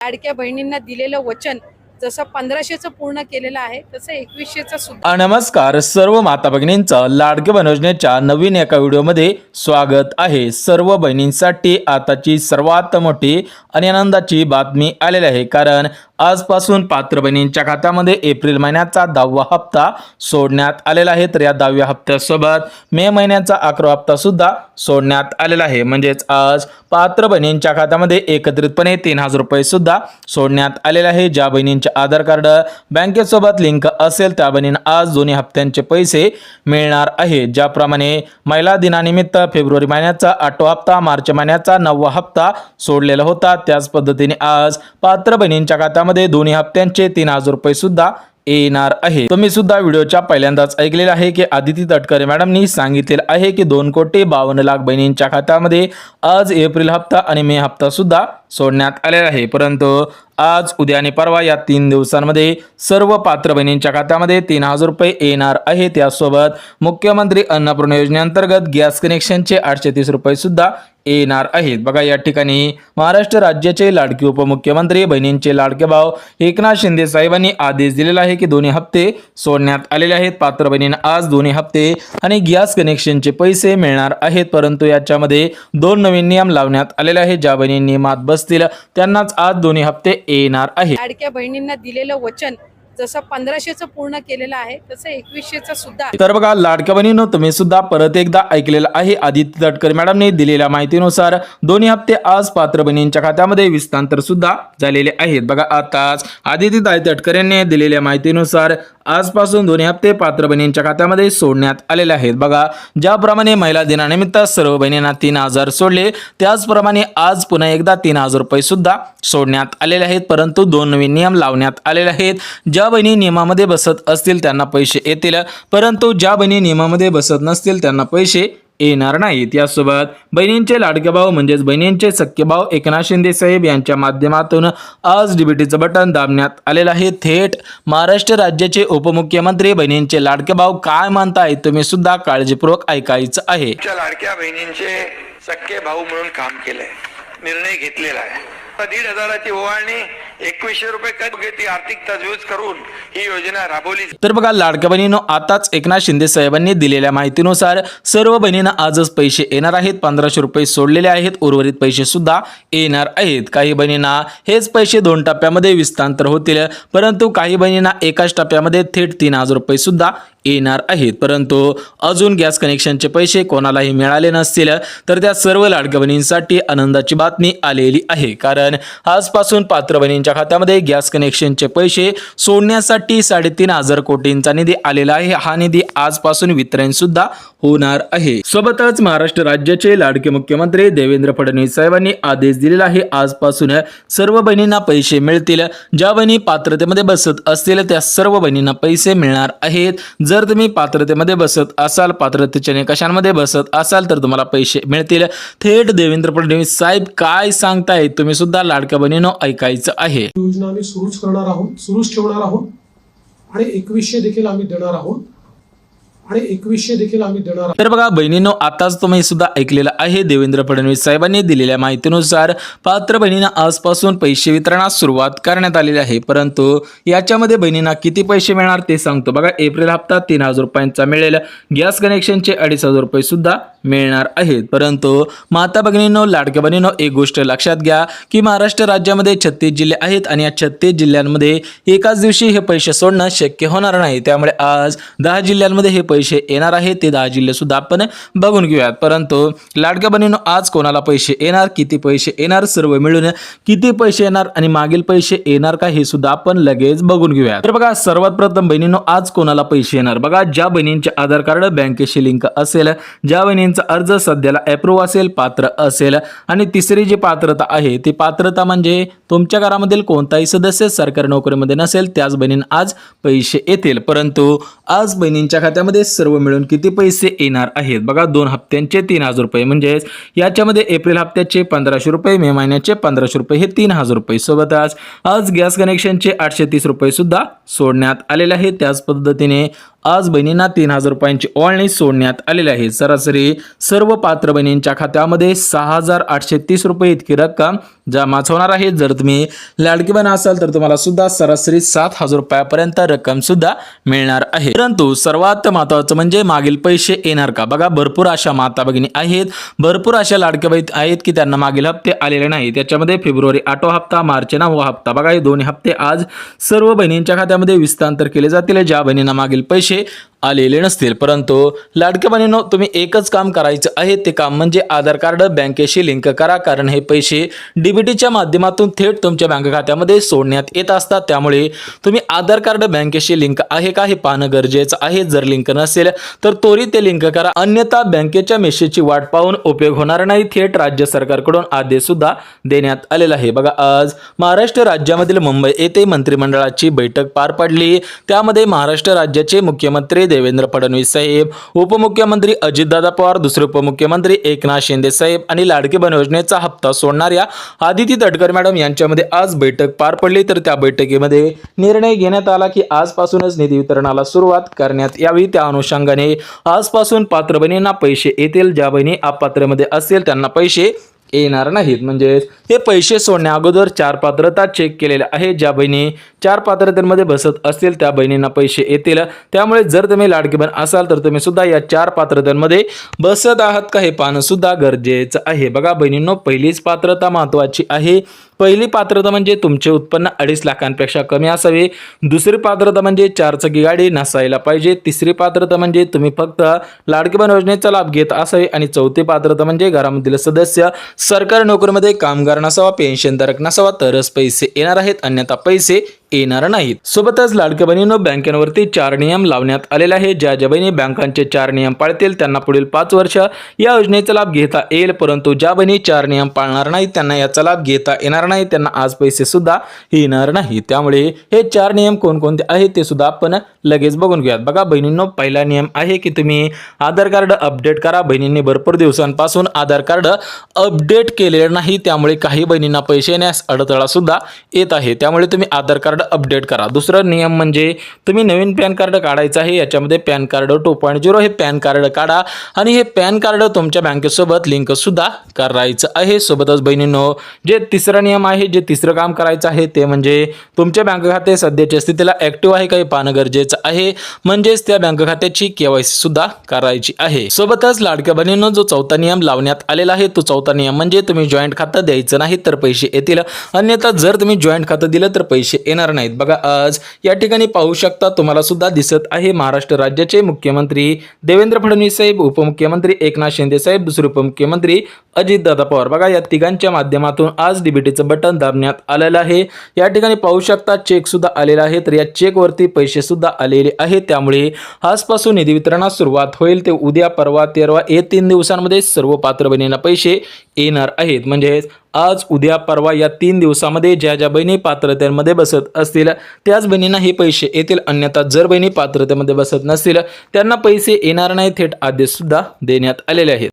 लाडक्या बहिणींना दिलेलं वचन जसं 1500चं पूर्ण केलेलं आहे तसं 2100चं सुद्धा। नमस्कार सर्व माता भगिनींचं लाडके बहीण योजनेच्या नवीन एका व्हिडिओमध्ये स्वागत आहे। सर्व बहिणींसाठी आताची सर्वात मोठी आणि आनंदाची बातमी आलेली आहे, कारण आजपासून पात्र बहिणींच्या खात्यामध्ये एप्रिल महिन्याचा 10वा हप्ता सोडण्यात आलेला आहे। तर या 10व्या हप्त्यासोबत मे महिन्याचा 11वा हप्ता सुद्धा सोडण्यात आलेला आहे। म्हणजेच आज पात्र बहिणींच्या खात्यामध्ये एकत्रितपणे 3000 रुपये सुद्धा सोडण्यात आलेले आहे। ज्या बहिणींचे आधार कार्ड बँकेसोबत लिंक असेल त्या बहिणींना आज दोन्ही हप्त्यांचे पैसे मिळणार आहे। ज्याप्रमाणे महिला दिनानिमित्त फेब्रुवारी महिन्याचा 8वा हप्ता, मार्च महिन्याचा 9वा हप्ता सोडलेला होता, त्याच पद्धतीने आज पात्र बहिणींच्या खात्यामध्ये दोन्ही हप्त्यांचे 3000 रुपये सुद्धा येणार आहे। तुम्ही सुद्धा व्हिडिओच्या पहिल्यांदाच ऐकलेला आहे की आदिती तटकरे मॅडमनी सांगितलेलं आहे की 2,52,00,000 बहिणींच्या खात्यामध्ये आज एप्रिल हप्ता आणि मे हप्ता सुद्धा सोडण्यात आलेला आहे। परंतु आज, उद्या आणि परवा या 3 दिवसांमध्ये सर्व पात्र बहिणींच्या खात्यामध्ये 3000 रुपये येणार आहे। त्यासोबत मुख्यमंत्री अन्नपूर्णा योजनेअंतर्गत गॅस कनेक्शनचे 830 रुपये सुद्धा येणार आहेत। बघा, या ठिकाणी महाराष्ट्र राज्याचे लाडके उपमुख्यमंत्री बहिणींचे लाडके भाऊ एकनाथ शिंदे साहेबांनी आदेश दिलेला आहे की दोन्ही हप्ते सोडण्यात आलेले आहेत। पात्र बहिणींना आज दोन्ही हप्ते आणि गॅस कनेक्शनचे पैसे मिळणार आहेत। परंतु याच्यामध्ये 2 नवीन नियम लावण्यात आलेले आहेत। ज्या बहिणी नियमात बसतील त्यांनाच आज दोन्ही हप्ते येणार आहेत। लाडक्या बहिणींना दिलेलं वचन जसं 1500चं पूर्ण केलेलं आहे तसं 2100चं सुद्धा। तर बघा लाडक्या बहिणींनो, तुम्ही सुद्धा परत एकदा ऐकलेलं आहे। आदिती तटकरे मॅडमने दिलेल्या माहितीनुसार दोन्ही हप्ते आज पात्र बहिणींच्या खात्यामध्ये विस्तांतर सुद्धा झालेले आहेत। बघा, आताच आदिती तटकरे यांनी दिलेल्या माहितीनुसार आजपासून दोन्ही हप्ते पात्र बहिणींच्या खात्यामध्ये सोडण्यात आलेले आहेत। बघा, ज्याप्रमाणे महिला दिनानिमित्त सर्व बहिणींना 3000 सोडले, त्याचप्रमाणे आज पुन्हा एकदा 3000 रुपये सुद्धा सोडण्यात आलेले आहेत। परंतु 2 नवीन नियम लावण्यात आलेले आहेत। ज्या बहिणी नियमामध्ये बसत असतील त्यांना पैसे येतील, परंतु ज्या बहिणी नियमामध्ये बसत नसतील त्यांना पैसे येणार नाहीत। यासोबत बहिणींचे लाडके भाऊ म्हणजेच बहिणींचे सख्खे भाऊ एकनाथ शिंदे साहेब यांच्या माध्यमातून आज डीबीटीचं बटन दाबण्यात आलेलं आहे। थेट महाराष्ट्र राज्याचे उपमुख्यमंत्री बहिणींचे लाडके भाऊ काय म्हणतायत तुम्ही सुद्धा काळजीपूर्वक ऐकायचं आहे। लाडक्या बहिणींचे सख्खे भाऊ म्हणून काम केलंय, निर्णय घेतलेला आहे। 1,500ची ओवाळणी 2100 रुपये ती आर्थिक तजवीज करून ही योजना राबवली। तर बघा लाडक्या बहिणींनो, आताच एकनाथ शिंदे साहेबांनी दिलेल्या माहितीनुसार सर्व बहिणींना आजच पैसे येणार आहेत। 1500 रुपये सोडलेले आहेत, उर्वरित पैसे सुद्धा येणार आहेत। काही बहिणींना हेच पैसे 2 टप्प्यामध्ये विस्तांतर होतील, परंतु काही बहिणींना एकाच टप्प्यामध्ये थेट 3000 रुपये सुद्धा येणार आहेत। परंतु अजून गॅस कनेक्शनचे पैसे कोणालाही मिळाले नसतील तर त्या सर्व लाडक्या बहिणींसाठी आनंदाची बातमी आलेली आहे, कारण आजपासून पात्र बहिणींच्या खात्यामध्ये गॅस कनेक्शनचे पैसे सोडण्यासाठी 3,500 कोटींचा निधी आलेला आहे। हा निधी आजपासून वितरण सुद्धा होणार आहे। सोबतच महाराष्ट्र राज्याचे लाडके मुख्यमंत्री देवेंद्र फडणवीस साहेबांनी आदेश दिलेला आहे, आजपासून सर्व बहिणींना पैसे मिळतील। ज्या बहिणी पात्रतेमध्ये बसत असतील त्या सर्व बहिणींना पैसे मिळणार आहेत। जर तुम्ही पात्रतेमध्ये बसत असाल, पात्रतेच्या निकषांमध्ये बसत असाल तर तुम्हाला पैसे मिळतील। थेट देवेंद्र फडणवीस साहेब काय सांगतायत तुम्ही सुद्धा लाडक्या बहिणींनो ऐकायचं आहे। योजना आम्ही सुरूच करणार आहोत, सुरूच ठेवणार आहोत आणि 2100 देखील आम्ही देणार आहोत आणि 2100 देखील आम्ही देणार आहोत। तर बघा बहिणींनो, आताच तुम्ही सुद्धा ऐकलेलं आहे। देवेंद्र फडणवीस साहेबांनी दिलेल्या माहितीनुसार पात्र बहिणींना आजपासून पैसे वितरणास सुरुवात करण्यात आलेली आहे। परंतु याच्यामध्ये बहिणींना किती पैसे मिळणार ते सांगतो। बघा, एप्रिल हप्ता 3000 रुपयांचा मिळेल, गॅस कनेक्शनचे 2,500 रुपये सुद्धा मिळणार आहेत। परंतु माता भगिनींनो, लाडक्या बहिणींनो, एक गोष्ट लक्षात घ्या की महाराष्ट्र राज्यामध्ये 36 जिल्हे आहेत आणि या 36 जिल्ह्यांमध्ये एकाच दिवशी हे पैसे सोडणं शक्य होणार नाही। त्यामुळे आज 10 जिल्ह्यांमध्ये हे पैसे येणार आहेत, ते 10 जिल्हे सुद्धा आपण बघून घेऊयात। परंतु लाडक्या बहिणींनो, आज कोणाला पैसे येणार, किती पैसे येणार, सर्व मिळून किती पैसे येणार आणि मागील पैसे येणार का हे सुद्धा आपण लगेच बघून घेऊयात। तर बघा, सर्वात प्रथम बहिणींनो, आज कोणाला पैसे येणार। बघा, ज्या बहिणींचे आधार कार्ड बँकेशी लिंक असेल, ज्या बहिणींचा अर्ज सध्याला अप्रूव्ह असेल, पात्र असेल, आणि तिसरी जी पात्रता आहे ती पात्रता म्हणजे तुमच्या घरामधील कोणताही सदस्य सरकारी नोकरीमध्ये नसेल त्याच बहिणींना आज पैसे येतील। परंतु आज बहिणींच्या खात्यामध्ये सर्व मिळून किती पैसे येणार आहेत। बघा, 2 हप्त्यांचे 3000 रुपये, म्हणजेच याच्यामध्ये एप्रिल हप्त्याचे 1500 रुपये, मे महिन्याचे 1500 रुपये, हे 3000 रुपये। सोबतच आज गॅस कनेक्शनचे 830 रुपये सुद्धा सोडण्यात आलेले आहेत। त्याच पद्धतीने आज बहिणींना 3,000 रुपयांची ओवाळणी सोडण्यात आलेली आहे. सरासरी सर्व पात्र बहिणींच्या खात्यामध्ये 6,830 रुपये इतकी रक्कम जमा होणार आहे. जर तुम्ही लाडकी बहीण असाल तर तुम्हाला सुद्धा सरासरी 7,000 रुपयापर्यंत रक्कम सुद्धा मिळणार आहे. परंतु सर्वात महत्त्वाचं म्हणजे मागील पैसे येणार का? बघा, भरपूर अशा माता भगिनी आहेत, भरपूर अशा लाडक्या बहीण आहेत की त्यांना मागील हप्ते आलेले नाही. त्याच्यामध्ये फेब्रुवारी 8वा हप्ता, मार्च 9वा हप्ता, बघा हे दोन्ही हप्ते आज सर्व बहिणींच्या खात्यामध्ये विस्तांतर केले जातील ज्या बहिणींना मागील पैसे आलेले नसतील. परंतु लाडक्या बहिणींनो, तुम्ही एकच काम करायचं आहे, ते काम म्हणजे आधार कार्ड बँकेशी लिंक करा, कारण हे पैसे डीबीटीच्या माध्यमातून थेट तुमच्या बँक खात्यामध्ये सोडण्यात येत असतात. त्यामुळे तुम्ही आधार कार्ड बँकेशी लिंक आहे का हे पाहणं गरजेचं आहे. जर लिंक नसेल तर त्वरित ते लिंक करा, अन्यथा बँकेच्या मेसेजची वाट पाहून उपयोग होणार नाही. थेट राज्य सरकारकडून आदेश सुद्धा देण्यात आलेला आहे. बघा, आज महाराष्ट्र राज्यामधील मुंबई येथे मंत्रिमंडळाची बैठक पार पडली. त्यामध्ये महाराष्ट्र राज्याचे मुख्यमंत्री देवेंद्र फडणवीस साहेब, उपमुख्यमंत्री अजितदादा पवार, दुसरे उपमुख्यमंत्री एकनाथ शिंदे साहेब आणि लाडकी बहीण योजनेचा हप्ता सोडणाऱ्या आदिती तटकरे मॅडम यांच्यामध्ये आज बैठक पार पडली. तर त्या बैठकीमध्ये निर्णय घेण्यात आला की आजपासूनच निधी वितरणाला सुरुवात करण्यात यावी. त्या अनुषंगाने आजपासून पात्र बहिणींना पैसे येतील. ज्या बहिणी अपात्रमध्ये असतील त्यांना पैसे येणार नाहीत. म्हणजे हे पैसे सोडण्या अगोदर 4 पात्रता चेक केलेल्या आहेत. ज्या बहिणी 4 पात्रतेमध्ये बसत असतील त्या बहिणींना पैसे येतील. त्यामुळे जर तुम्ही लाडकी बहीण असाल तर तुम्ही सुद्धा या 4 पात्रतांमध्ये बसत आहात का हे पाहणं सुद्धा गरजेचं आहे. बघा बहिणींनो, पहिलीच पात्रता महत्त्वाची आहे. पहिली पात्रता म्हणजे तुमचे उत्पन्न 2.5 लाखांपेक्षा कमी असावे. दुसरी पात्रता म्हणजे 4 चाकी गाडी नसायला पाहिजे. तिसरी पात्रता म्हणजे तुम्ही फक्त लाडकी बहीण योजनेचा लाभ घेत असावे. आणि चौथी पात्रता म्हणजे घरामधील सदस्य सरकारी नोकरीमध्ये कामगार नसावा, पेन्शनधारक नसावा, तरच पैसे येणार आहेत, अन्यथा पैसे येणार नाहीत. सोबतच लाडक्या बहिणींनो, बँकेवरती 4 नियम लावण्यात आलेले आहेत. ज्या ज्या बहिणी बँकांचे 4 नियम पाळतील त्यांना पुढील 5 वर्ष या योजनेचा लाभ घेता येईल. परंतु ज्या बहिणी 4 नियम पाळणार नाहीत त्यांना याचा लाभ घेता येणार नाही, त्यांना आज पैसे सुद्धा येणार नाही. त्यामुळे हे 4 नियम कोणकोणते आहेत ते सुद्धा आपण लगेच बघून घेऊयात. बघा बहिणींनो, पहिला नियम आहे की तुम्ही आधार कार्ड अपडेट करा. बहिणींनी भरपूर दिवसांपासून आधार कार्ड अपडेट केलेले नाही, त्यामुळे काही बहिणींना पैसे येण्यास अडथळा सुद्धा येत आहे. त्यामुळे तुम्ही आधार कार्ड अपडेट करा. दुसरा नियम म्हणजे तुम्ही नवीन पॅन कार्ड काढायचं आहे. याच्यामध्ये पॅन कार्ड 2.0 हे पॅन कार्ड काढा आणि हे पॅन कार्ड तुमच्या बँकेसोबत लिंक सुद्धा करायचं आहे. सोबतच बहिणींनो, जे तिसरा नियम आहे, जे तिसरं काम करायचं आहे ते म्हणजे तुमचे बँक खाते सध्याच्या स्थितीला ऍक्टिव्ह आहे का हे पाहणं गरजेचं आहे. म्हणजेच त्या बँक खात्याची केवायसी सुद्धा करायची आहे. सोबतच लाडक्या बहिणींनो, जो चौथा नियम लावण्यात आलेला आहे तो चौथा नियम म्हणजे तुम्ही जॉईंट खातं द्यायचं नाही तर पैसे येतील, अन्यथा जर तुम्ही जॉईंट खातं दिलं तर पैसे येणार नाहीत. बघा, आज या ठिकाणी पाहू शकता, तुम्हाला सुद्धा दिसत आहे महाराष्ट्र राज्याचे मुख्यमंत्री देवेंद्र फडणवीस साहेब, उपमुख्यमंत्री एकनाथ शिंदे साहेब, दुसरे उपमुख्यमंत्री अजितदादा पवार. बघा, या तिघांच्या माध्यमातून आज डीबीटीचं बटन दाबण्यात आलेलं आहे. या ठिकाणी पाहू शकता चेक सुद्धा आलेला आहे. तर या चेक वरती पैसे सुद्धा आलेले आहेत. त्यामुळे आजपासून निधी वितरणास सुरुवात होईल. ते उद्या, परवा, 13 या 3 दिवसांमध्ये सर्व पात्र बहिणींना पैसे येणार आहेत. म्हणजे आज, उद्या, परवा या 3 दिवसामध्ये ज्या ज्या बहिणी पात्रतेमध्ये बसत असतील त्याच बहिणींना हे पैसे येतील, अन्यथा जर बहिणी पात्रतेमध्ये बसत नसतील त्यांना पैसे येणार नाही. थेट आदेश सुद्धा देण्यात आलेले आहेत.